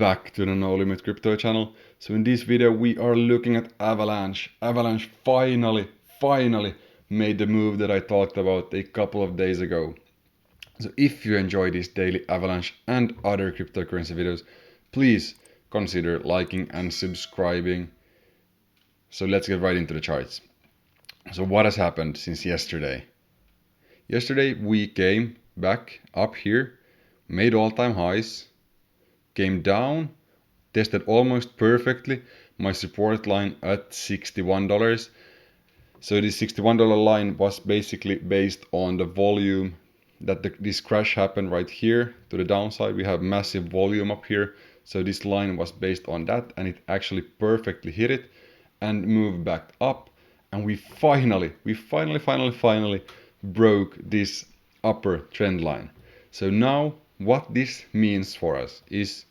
back to the No Limit Crypto channel. So in this video we are looking at Avalanche. Avalanche finally made the move that I talked about a couple of days ago. So if you enjoy these daily Avalanche and other cryptocurrency videos, please consider liking and subscribing. So let's get right into the charts. So what has happened since yesterday? Yesterday we came back up here, made all-time highs, came down, tested almost perfectly my support line at $61. So this $61 line was basically based on the volume that this crash happened right here to the downside. We have massive volume up here. So this line was based on that, and it actually perfectly hit it and moved back up. And we finally broke this upper trend line. So now what this means for us is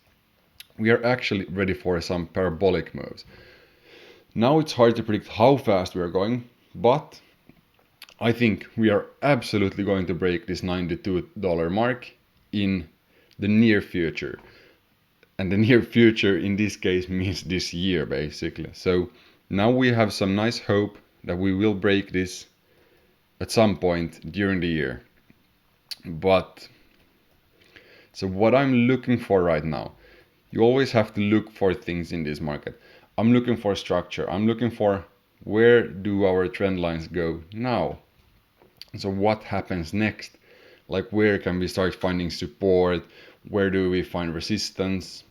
we are actually ready for some parabolic moves. Now it's hard to predict how fast we are going, but I think we are absolutely going to break this $92 mark in the near future. And the near future in this case means this year basically. So now we have some nice hope that we will break this at some point during the year. But so what I'm looking for right now, you always have to look for things in this market. I'm looking for structure. I'm looking for where do our trend lines go now? So what happens next? Like where can we start finding support? Where do we find resistance?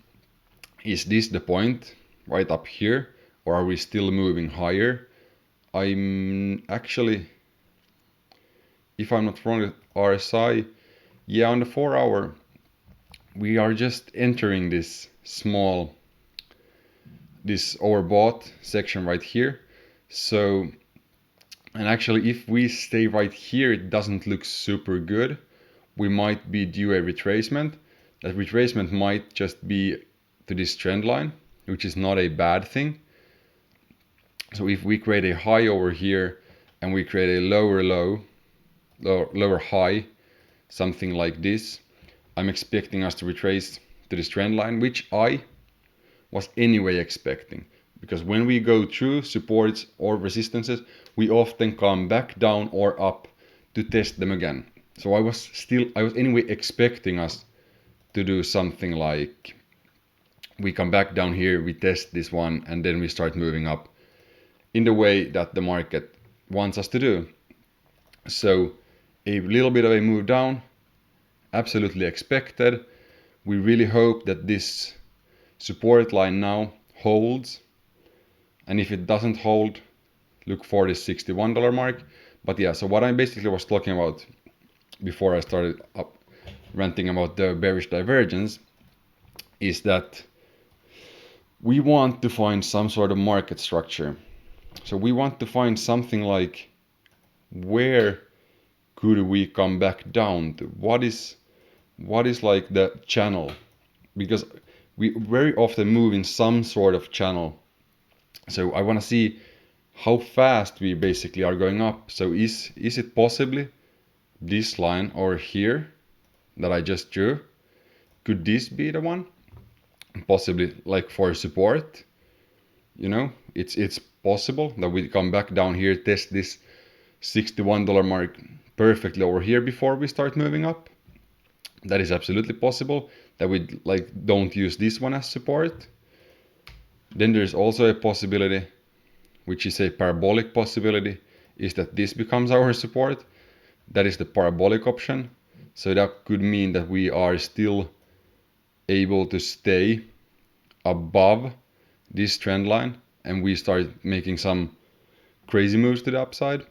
Is this the point right up here? Or are we still moving higher? I'm actually, if I'm not wrong, RSI, yeah, on the 4 hour, we are just entering this overbought section right here. So, and actually if we stay right here, it doesn't look super good. We might be due a retracement. That retracement might just be to this trend line, which is not a bad thing. So if we create a high over here and we create a lower high, something like this, I'm expecting us to retrace to this trend line, which I was anyway expecting, because when we go through supports or resistances, we often come back down or up to test them again. So I was anyway expecting us to do something like we come back down here, we test this one, and then we start moving up in the way that the market wants us to do. So a little bit of a move down, absolutely expected. We really hope that this support line now holds, and if it doesn't hold, look for this $61 mark. But yeah, so what I basically was talking about before I started up ranting about the bearish divergence is that we want to find some sort of market structure. So we want to find something like where could we come back down to? What is like the channel? Because we very often move in some sort of channel. So I want to see how fast we basically are going up. So is it possibly this line over here that I just drew? Could this be the one? Possibly like for support. You know, it's possible that we come back down here, test this $61 mark perfectly over here before we start moving up. That is absolutely possible, that we don't use this one as support. Then there's also a possibility, which is a parabolic possibility, is that this becomes our support. That is the parabolic option. So that could mean that we are still able to stay above this trend line and we start making some crazy moves to the upside.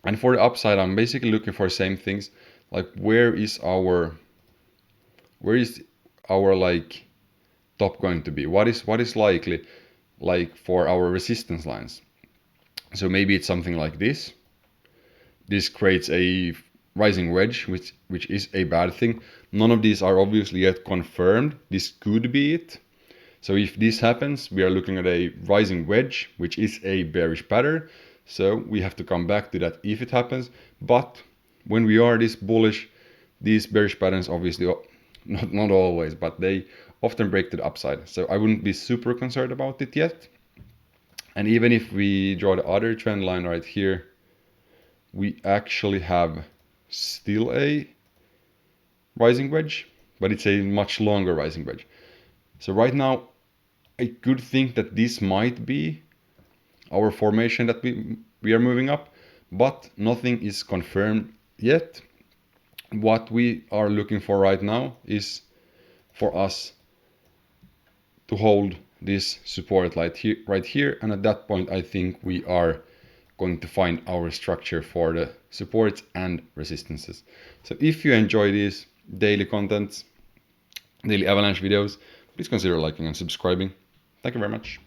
And for the upside, I'm basically looking for the same things, like where is our like top going to be? What is likely like for our resistance lines? So maybe it's something like this. This creates a rising wedge, which is a bad thing. None of these are obviously yet confirmed. This could be it. So if this happens, we are looking at a rising wedge, which is a bearish pattern. So we have to come back to that if it happens. But when we are this bullish, these bearish patterns obviously, not always, but they often break to the upside. So I wouldn't be super concerned about it yet. And even if we draw the other trend line right here, we actually have still a rising wedge, but it's a much longer rising wedge. So right now, I could think that this might be our formation that we are moving up, but nothing is confirmed yet. What we are looking for right now is for us to hold this support right here, and at that point I think we are going to find our structure for the supports and resistances. So if you enjoy these daily contents, daily Avalanche videos, please consider liking and subscribing. Thank you very much.